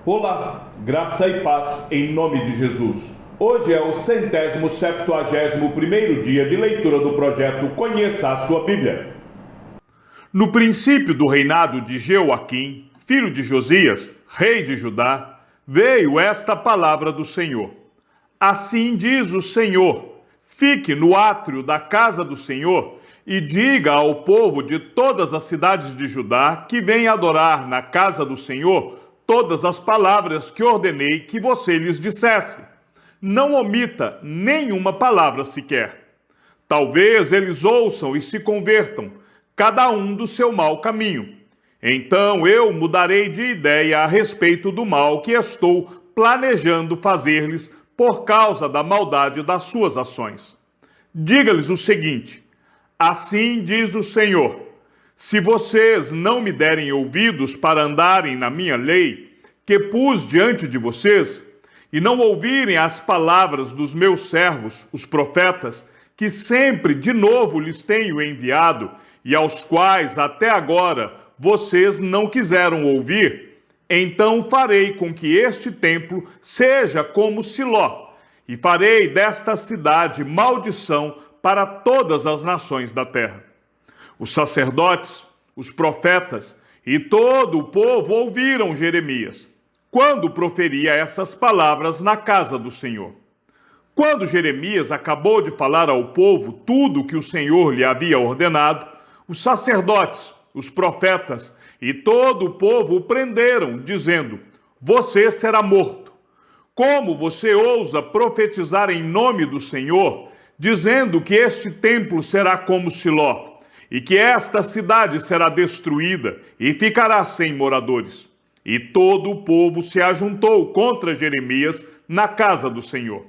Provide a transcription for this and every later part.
Olá, graça e paz em nome de Jesus. Hoje é o 171º dia de leitura do projeto Conheça a Sua Bíblia. No princípio do reinado de Jeoaquim, filho de Josias, rei de Judá, veio esta palavra do Senhor. Assim diz o Senhor: fique no átrio da casa do Senhor e diga ao povo de todas as cidades de Judá que vem adorar na casa do Senhor todas as palavras que ordenei que você lhes dissesse. Não omita nenhuma palavra sequer. Talvez eles ouçam e se convertam, cada um do seu mau caminho. Então eu mudarei de ideia a respeito do mal que estou planejando fazer-lhes por causa da maldade das suas ações. Diga-lhes o seguinte: assim diz o Senhor: se vocês não me derem ouvidos para andarem na minha lei, que pus diante de vocês, e não ouvirem as palavras dos meus servos, os profetas, que sempre de novo lhes tenho enviado, e aos quais até agora vocês não quiseram ouvir, então farei com que este templo seja como Siló, e farei desta cidade maldição para todas as nações da terra. Os sacerdotes, os profetas e todo o povo ouviram Jeremias, quando proferia essas palavras na casa do Senhor. Quando Jeremias acabou de falar ao povo tudo o que o Senhor lhe havia ordenado, os sacerdotes, os profetas e todo o povo o prenderam, dizendo: você será morto. Como você ousa profetizar em nome do Senhor, dizendo que este templo será como Siló, e que esta cidade será destruída e ficará sem moradores? E todo o povo se ajuntou contra Jeremias na casa do Senhor.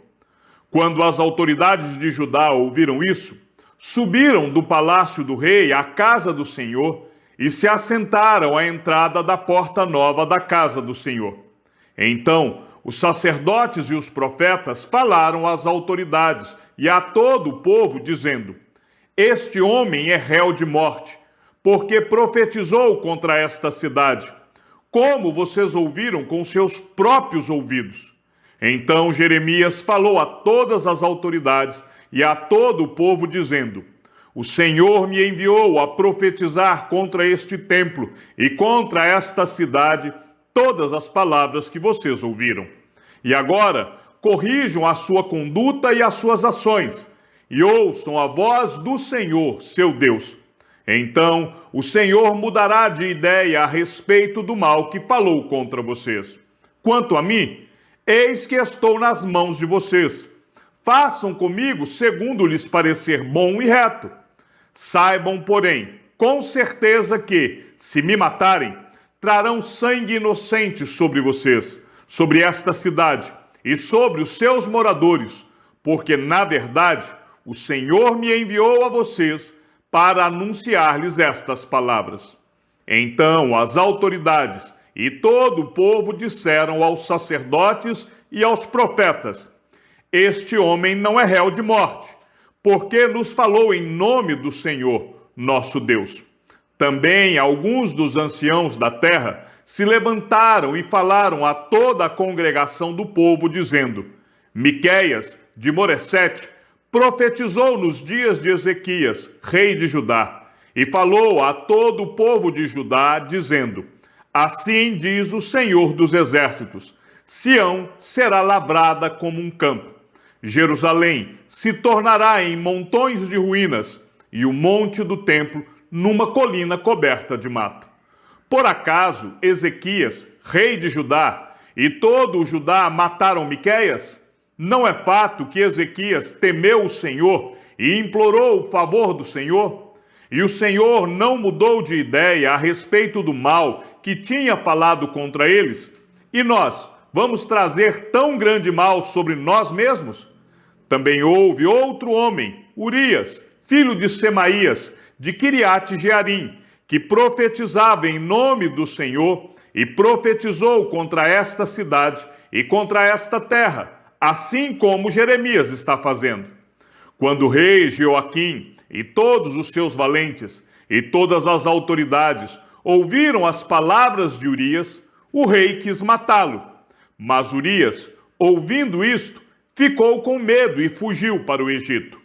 Quando as autoridades de Judá ouviram isso, subiram do palácio do rei à casa do Senhor e se assentaram à entrada da porta nova da casa do Senhor. Então, os sacerdotes e os profetas falaram às autoridades e a todo o povo, dizendo: este homem é réu de morte, porque profetizou contra esta cidade, como vocês ouviram com seus próprios ouvidos. Então Jeremias falou a todas as autoridades e a todo o povo, dizendo: o Senhor me enviou a profetizar contra este templo e contra esta cidade todas as palavras que vocês ouviram. E agora corrijam a sua conduta e as suas ações, e ouçam a voz do Senhor, seu Deus. Então o Senhor mudará de ideia a respeito do mal que falou contra vocês. Quanto a mim, eis que estou nas mãos de vocês. Façam comigo segundo lhes parecer bom e reto. Saibam, porém, com certeza que, se me matarem, trarão sangue inocente sobre vocês, sobre esta cidade e sobre os seus moradores, porque, na verdade, o Senhor me enviou a vocês para anunciar-lhes estas palavras. Então as autoridades e todo o povo disseram aos sacerdotes e aos profetas: este homem não é réu de morte, porque nos falou em nome do Senhor, nosso Deus. Também alguns dos anciãos da terra se levantaram e falaram a toda a congregação do povo, dizendo: Miqueias, de Moresete, profetizou nos dias de Ezequias, rei de Judá, e falou a todo o povo de Judá, dizendo: assim diz o Senhor dos exércitos: Sião será lavrada como um campo. Jerusalém se tornará em montões de ruínas, e o monte do templo numa colina coberta de mato. Por acaso Ezequias, rei de Judá, e todo o Judá mataram Miqueias? Não é fato que Ezequias temeu o Senhor e implorou o favor do Senhor? E o Senhor não mudou de ideia a respeito do mal que tinha falado contra eles? E nós vamos trazer tão grande mal sobre nós mesmos? Também houve outro homem, Urias, filho de Semaías, de Quiriate-Jearim, que profetizava em nome do Senhor e profetizou contra esta cidade e contra esta terra, assim como Jeremias está fazendo. Quando o rei Jeoaquim e todos os seus valentes e todas as autoridades ouviram as palavras de Urias, O rei quis matá-lo, mas Urias, ouvindo isto, ficou com medo e fugiu para o Egito.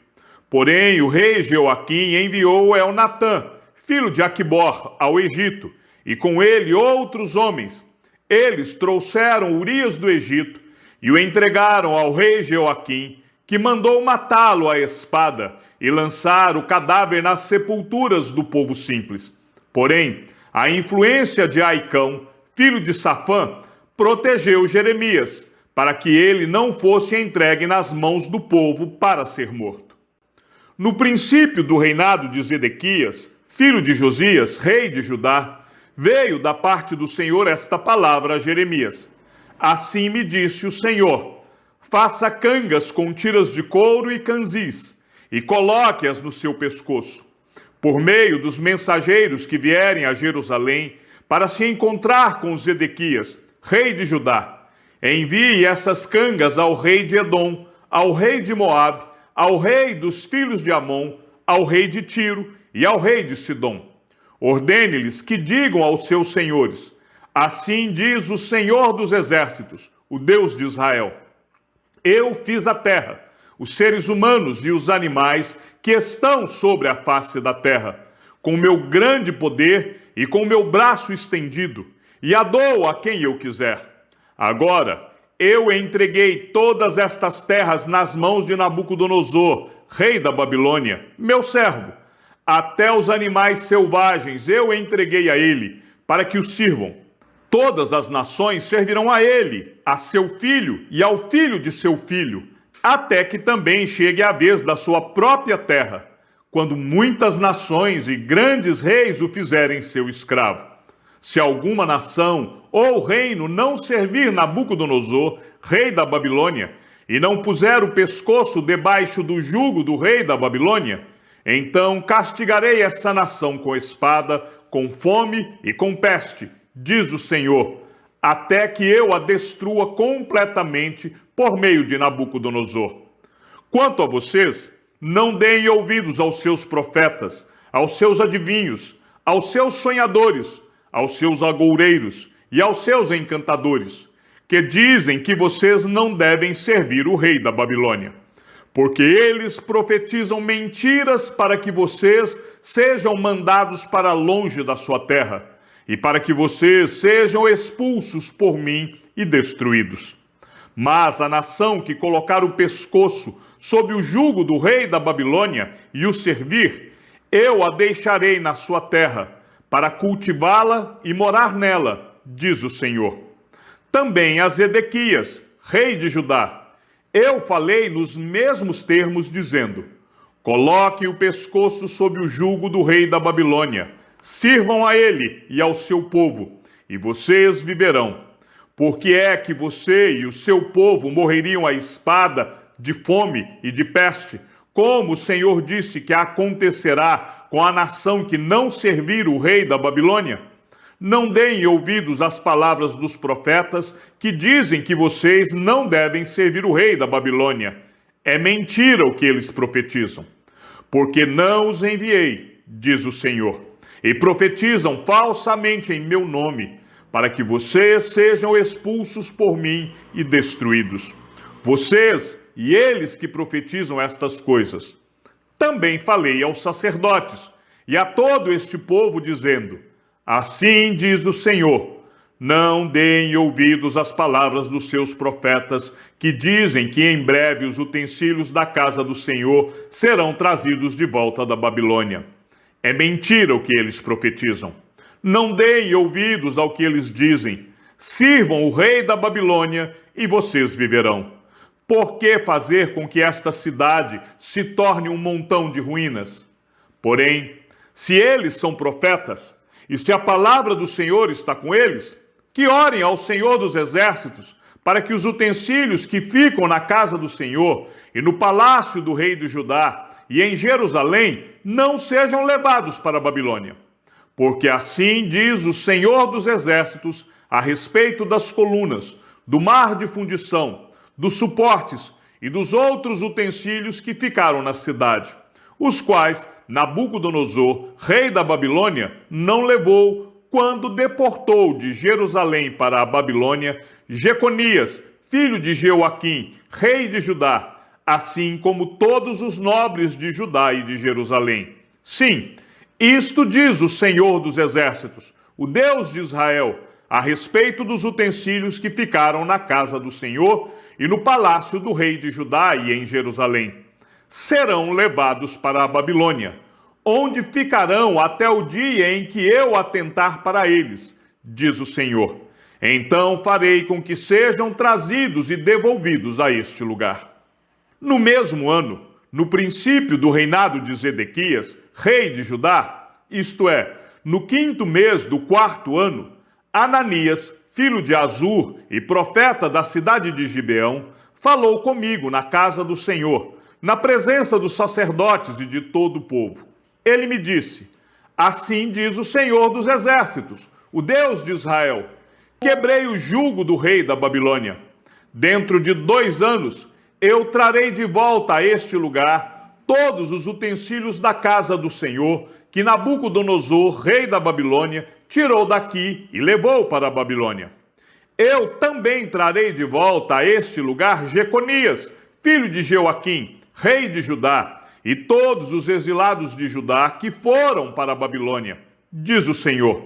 Porém, o rei Jeoaquim enviou Elnatã, filho de Aquibor, ao Egito, e com ele outros homens. Eles trouxeram Urias do Egito e o entregaram ao rei Jeoaquim, que mandou matá-lo à espada e lançar o cadáver nas sepulturas do povo simples. Porém, a influência de Aicão, filho de Safã, protegeu Jeremias, para que ele não fosse entregue nas mãos do povo para ser morto. No princípio do reinado de Zedequias, filho de Josias, rei de Judá, veio da parte do Senhor esta palavra a Jeremias. Assim me disse o Senhor: faça cangas com tiras de couro e canzis, e coloque-as no seu pescoço, por meio dos mensageiros que vierem a Jerusalém, para se encontrar com Zedequias, rei de Judá. Envie essas cangas ao rei de Edom, ao rei de Moabe, ao rei dos filhos de Amon, ao rei de Tiro e ao rei de Sidom. Ordene-lhes que digam aos seus senhores: assim diz o Senhor dos exércitos, o Deus de Israel: eu fiz a terra, os seres humanos e os animais que estão sobre a face da terra, com meu grande poder e com meu braço estendido, e a dou a quem eu quiser. Agora, eu entreguei todas estas terras nas mãos de Nabucodonosor, rei da Babilônia, meu servo. Até os animais selvagens eu entreguei a ele, para que o sirvam. Todas as nações servirão a ele, a seu filho e ao filho de seu filho, até que também chegue a vez da sua própria terra, quando muitas nações e grandes reis o fizerem seu escravo. Se alguma nação ou reino não servir Nabucodonosor, rei da Babilônia, e não puser o pescoço debaixo do jugo do rei da Babilônia, então castigarei essa nação com espada, com fome e com peste, diz o Senhor, até que eu a destrua completamente por meio de Nabucodonosor. Quanto a vocês, não deem ouvidos aos seus profetas, aos seus adivinhos, aos seus sonhadores, aos seus agoureiros e aos seus encantadores, que dizem que vocês não devem servir o rei da Babilônia, porque eles profetizam mentiras para que vocês sejam mandados para longe da sua terra, e para que vocês sejam expulsos por mim e destruídos. Mas a nação que colocar o pescoço sob o jugo do rei da Babilônia e o servir, eu a deixarei na sua terra, para cultivá-la e morar nela, diz o Senhor. Também a Zedequias, rei de Judá, eu falei nos mesmos termos, dizendo: coloquem o pescoço sob o jugo do rei da Babilônia, sirvam a ele e ao seu povo, e vocês viverão. Porque é que você e o seu povo morreriam à espada, de fome e de peste, como o Senhor disse que acontecerá com a nação que não servir o rei da Babilônia? Não deem ouvidos às palavras dos profetas que dizem que vocês não devem servir o rei da Babilônia. É mentira o que eles profetizam. Porque não os enviei, diz o Senhor, e profetizam falsamente em meu nome, para que vocês sejam expulsos por mim e destruídos. Vocês e eles que profetizam estas coisas. Também falei aos sacerdotes e a todo este povo, dizendo: assim diz o Senhor, não deem ouvidos às palavras dos seus profetas, que dizem que em breve os utensílios da casa do Senhor serão trazidos de volta da Babilônia. É mentira o que eles profetizam. Não deem ouvidos ao que eles dizem. Sirvam o rei da Babilônia e vocês viverão. Por que fazer com que esta cidade se torne um montão de ruínas? Porém, se eles são profetas, e se a palavra do Senhor está com eles, que orem ao Senhor dos exércitos, para que os utensílios que ficam na casa do Senhor e no palácio do rei de Judá e em Jerusalém não sejam levados para a Babilônia. Porque assim diz o Senhor dos exércitos a respeito das colunas, do mar de fundição, dos suportes e dos outros utensílios que ficaram na cidade, os quais Nabucodonosor, rei da Babilônia, não levou quando deportou de Jerusalém para a Babilônia Jeconias, filho de Jeoaquim, rei de Judá, assim como todos os nobres de Judá e de Jerusalém. Sim, isto diz o Senhor dos Exércitos, o Deus de Israel, a respeito dos utensílios que ficaram na casa do Senhor e no palácio do rei de Judá e em Jerusalém. Serão levados para a Babilônia, onde ficarão até o dia em que eu atentar para eles, diz o Senhor. Então farei com que sejam trazidos e devolvidos a este lugar. No mesmo ano, no princípio do reinado de Zedequias, rei de Judá, isto é, no 5º mês do 4º ano, Ananias, filho de Azur e profeta da cidade de Gibeão, falou comigo na casa do Senhor, na presença dos sacerdotes e de todo o povo. Ele me disse: assim diz o Senhor dos Exércitos, o Deus de Israel: quebrei o jugo do rei da Babilônia. Dentro de 2 anos, eu trarei de volta a este lugar todos os utensílios da casa do Senhor, que Nabucodonosor, rei da Babilônia, tirou daqui e levou para a Babilônia. Eu também trarei de volta a este lugar Jeconias, filho de Jeoaquim, rei de Judá, e todos os exilados de Judá que foram para a Babilônia, diz o Senhor,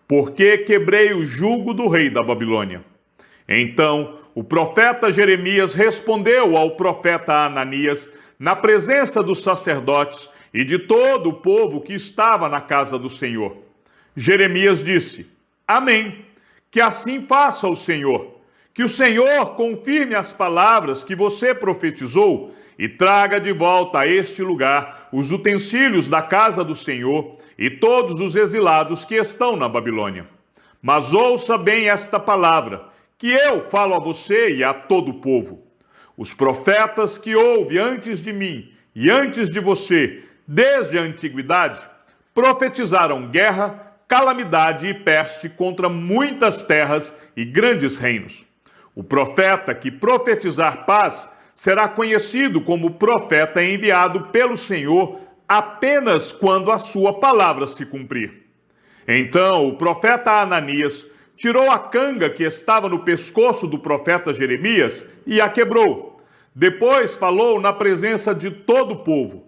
porque quebrei o jugo do rei da Babilônia. Então o profeta Jeremias respondeu ao profeta Ananias, na presença dos sacerdotes e de todo o povo que estava na casa do Senhor. Jeremias disse: amém, que assim faça o Senhor, que o Senhor confirme as palavras que você profetizou e traga de volta a este lugar os utensílios da casa do Senhor e todos os exilados que estão na Babilônia. Mas ouça bem esta palavra, que eu falo a você e a todo o povo. Os profetas que houve antes de mim e antes de você, desde a antiguidade, profetizaram guerra, calamidade e peste contra muitas terras e grandes reinos. O profeta que profetizar paz será conhecido como profeta enviado pelo Senhor apenas quando a sua palavra se cumprir. Então o profeta Ananias tirou a canga que estava no pescoço do profeta Jeremias e a quebrou. Depois falou na presença de todo o povo: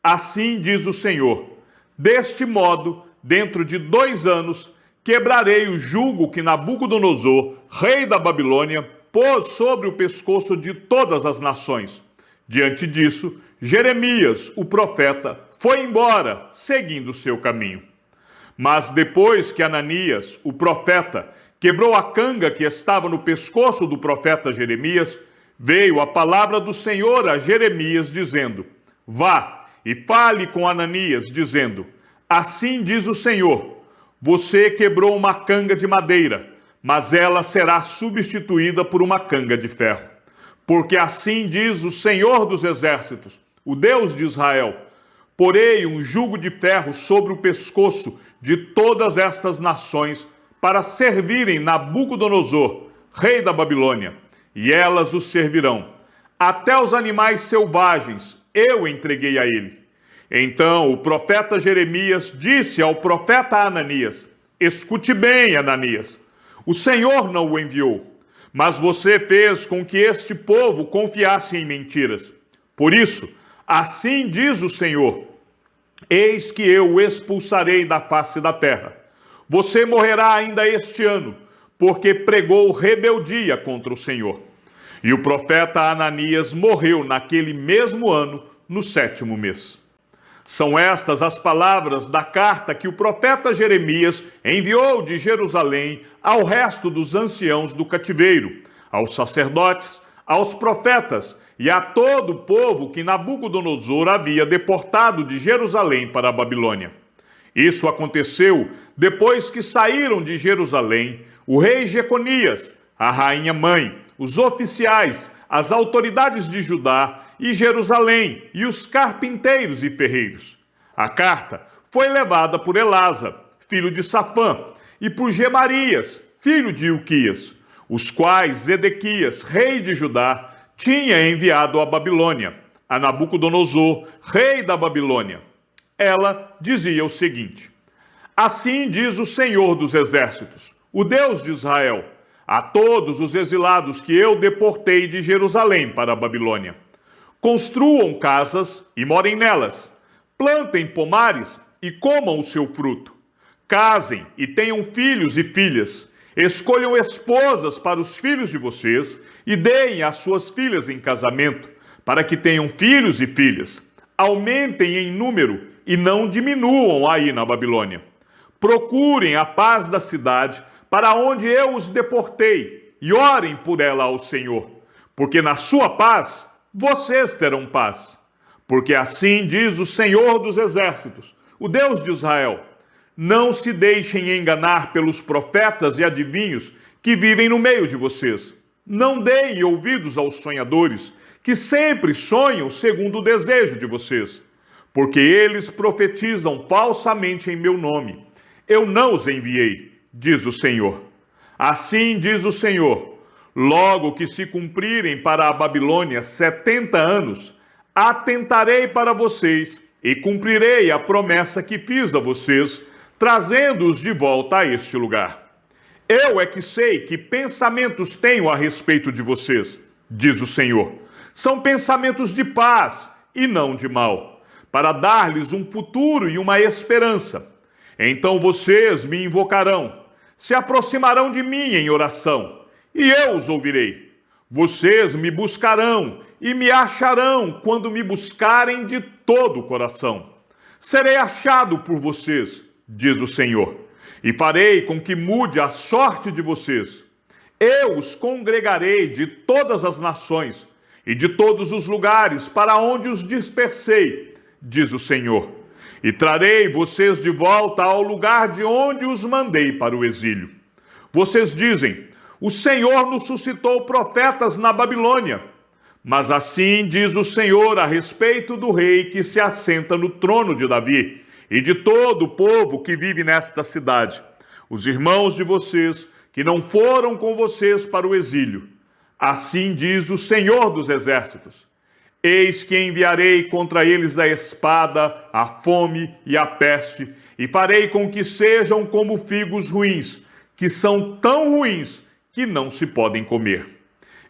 assim diz o Senhor, deste modo, dentro de 2 anos, quebrarei o jugo que Nabucodonosor, rei da Babilônia, pôs sobre o pescoço de todas as nações. Diante disso, Jeremias, o profeta, foi embora, seguindo o seu caminho. Mas depois que Ananias, o profeta, quebrou a canga que estava no pescoço do profeta Jeremias, veio a palavra do Senhor a Jeremias, dizendo: vá e fale com Ananias, dizendo: assim diz o Senhor, você quebrou uma canga de madeira, mas ela será substituída por uma canga de ferro. Porque assim diz o Senhor dos Exércitos, o Deus de Israel: porei um jugo de ferro sobre o pescoço de todas estas nações para servirem Nabucodonosor, rei da Babilônia, e elas os servirão. Até os animais selvagens eu entreguei a ele. Então o profeta Jeremias disse ao profeta Ananias: escute bem, Ananias, o Senhor não o enviou, mas você fez com que este povo confiasse em mentiras. Por isso, assim diz o Senhor: eis que eu o expulsarei da face da terra. Você morrerá ainda este ano, porque pregou rebeldia contra o Senhor. E o profeta Ananias morreu naquele mesmo ano, no 7º mês. São estas as palavras da carta que o profeta Jeremias enviou de Jerusalém ao resto dos anciãos do cativeiro, aos sacerdotes, aos profetas e a todo o povo que Nabucodonosor havia deportado de Jerusalém para a Babilônia. Isso aconteceu depois que saíram de Jerusalém o rei Jeconias, a rainha mãe, os oficiais, as autoridades de Judá e Jerusalém e os carpinteiros e ferreiros. A carta foi levada por Elasa, filho de Safã, e por Gemarias, filho de Ilquias, os quais Zedequias, rei de Judá, tinha enviado à Babilônia, a Nabucodonosor, rei da Babilônia. Ela dizia o seguinte: Assim diz o Senhor dos Exércitos, o Deus de Israel, a todos os exilados que eu deportei de Jerusalém para a Babilônia: construam casas e morem nelas, plantem pomares e comam o seu fruto, casem e tenham filhos e filhas, escolham esposas para os filhos de vocês e deem as suas filhas em casamento, para que tenham filhos e filhas. Aumentem em número e não diminuam aí na Babilônia. Procurem a paz da cidade para onde eu os deportei e orem por ela ao Senhor, porque na sua paz vocês terão paz. Porque assim diz o Senhor dos Exércitos, o Deus de Israel: não se deixem enganar pelos profetas e adivinhos que vivem no meio de vocês. Não deem ouvidos aos sonhadores, que sempre sonham segundo o desejo de vocês, porque eles profetizam falsamente em meu nome. Eu não os enviei, diz o Senhor. Assim diz o Senhor: logo que se cumprirem para a Babilônia 70 anos, atentarei para vocês e cumprirei a promessa que fiz a vocês, trazendo-os de volta a este lugar. Eu é que sei que pensamentos tenho a respeito de vocês, diz o Senhor. São pensamentos de paz e não de mal, para dar-lhes um futuro e uma esperança. Então vocês me invocarão, se aproximarão de mim em oração, e eu os ouvirei. Vocês me buscarão e me acharão quando me buscarem de todo o coração. Serei achado por vocês, diz o Senhor, e farei com que mude a sorte de vocês. Eu os congregarei de todas as nações e de todos os lugares para onde os dispersei, diz o Senhor, e trarei vocês de volta ao lugar de onde os mandei para o exílio. Vocês dizem: o Senhor nos suscitou profetas na Babilônia. Mas assim diz o Senhor a respeito do rei que se assenta no trono de Davi e de todo o povo que vive nesta cidade, os irmãos de vocês que não foram com vocês para o exílio. Assim diz o Senhor dos Exércitos: eis que enviarei contra eles a espada, a fome e a peste, e farei com que sejam como figos ruins, que são tão ruins que não se podem comer.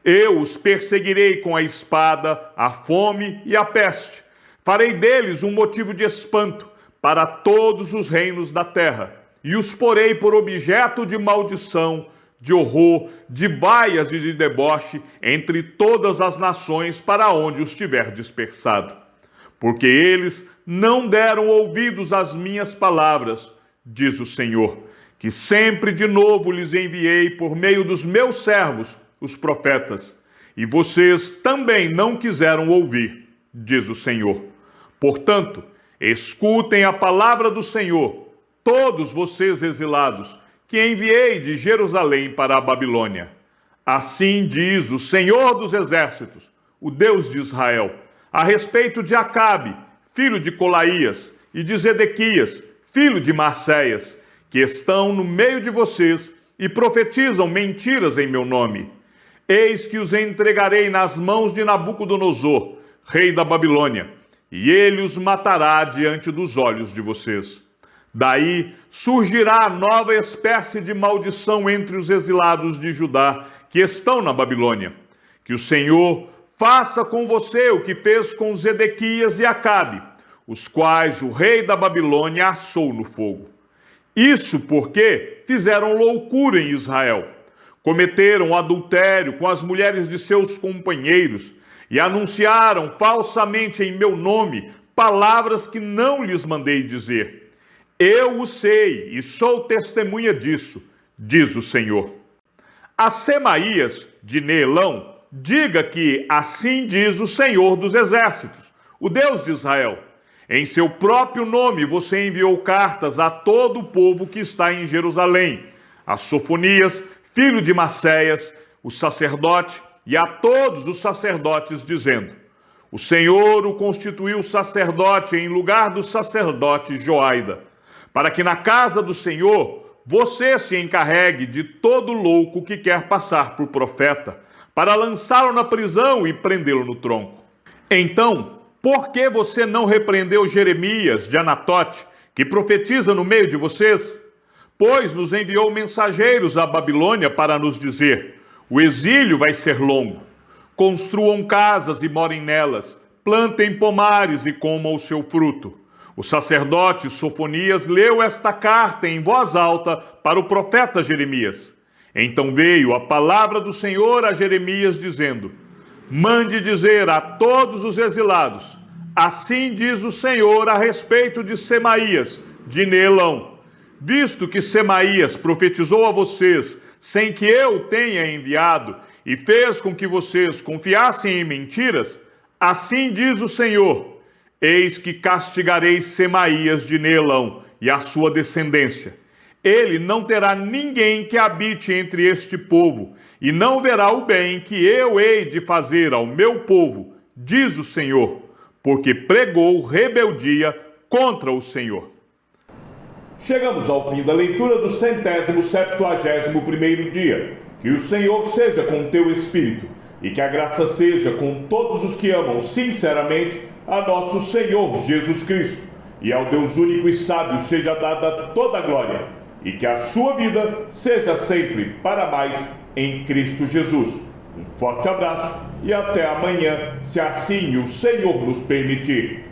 Eu os perseguirei com a espada, a fome e a peste. Farei deles um motivo de espanto para todos os reinos da terra, e os porei por objeto de maldição, de horror, de vaias e de deboche entre todas as nações para onde os tiver dispersado. Porque eles não deram ouvidos às minhas palavras, diz o Senhor, que sempre de novo lhes enviei por meio dos meus servos, os profetas, e vocês também não quiseram ouvir, diz o Senhor. Portanto, escutem a palavra do Senhor, todos vocês exilados, que enviei de Jerusalém para a Babilônia. Assim diz o Senhor dos Exércitos, o Deus de Israel, a respeito de Acabe, filho de Colaías, e de Zedequias, filho de Marseias, que estão no meio de vocês e profetizam mentiras em meu nome. Eis que os entregarei nas mãos de Nabucodonosor, rei da Babilônia, e ele os matará diante dos olhos de vocês. Daí surgirá nova espécie de maldição entre os exilados de Judá que estão na Babilônia. Que o Senhor faça com você o que fez com Zedequias e Acabe, os quais o rei da Babilônia assou no fogo. Isso porque fizeram loucura em Israel, cometeram adultério com as mulheres de seus companheiros e anunciaram falsamente em meu nome palavras que não lhes mandei dizer. Eu o sei e sou testemunha disso, diz o Senhor. A Semaías de Neelão, diga que assim diz o Senhor dos Exércitos, o Deus de Israel. Em seu próprio nome você enviou cartas a todo o povo que está em Jerusalém, a Sofonias, filho de Marseias, o sacerdote, e a todos os sacerdotes, dizendo: o Senhor o constituiu sacerdote em lugar do sacerdote Joaida, para que na casa do Senhor você se encarregue de todo louco que quer passar por profeta, para lançá-lo na prisão e prendê-lo no tronco. Então, por que você não repreendeu Jeremias de Anatote, que profetiza no meio de vocês? Pois nos enviou mensageiros à Babilônia para nos dizer: o exílio vai ser longo. Construam casas e morem nelas, plantem pomares e comam o seu fruto. O sacerdote Sofonias leu esta carta em voz alta para o profeta Jeremias. Então veio a palavra do Senhor a Jeremias dizendo: mande dizer a todos os exilados: assim diz o Senhor a respeito de Semaías, de Neelão. Visto que Semaías profetizou a vocês sem que eu tenha enviado e fez com que vocês confiassem em mentiras, assim diz o Senhor: eis que castigarei Semaías de Neelão e a sua descendência. Ele não terá ninguém que habite entre este povo, e não verá o bem que eu hei de fazer ao meu povo, diz o Senhor, porque pregou rebeldia contra o Senhor. Chegamos ao fim da leitura do 171º dia. Que o Senhor seja com o teu espírito, e que a graça seja com todos os que amam sinceramente a nosso Senhor Jesus Cristo. E ao Deus único e sábio seja dada toda a glória, e que a sua vida seja sempre para mais em Cristo Jesus. Um forte abraço e até amanhã, se assim o Senhor nos permitir.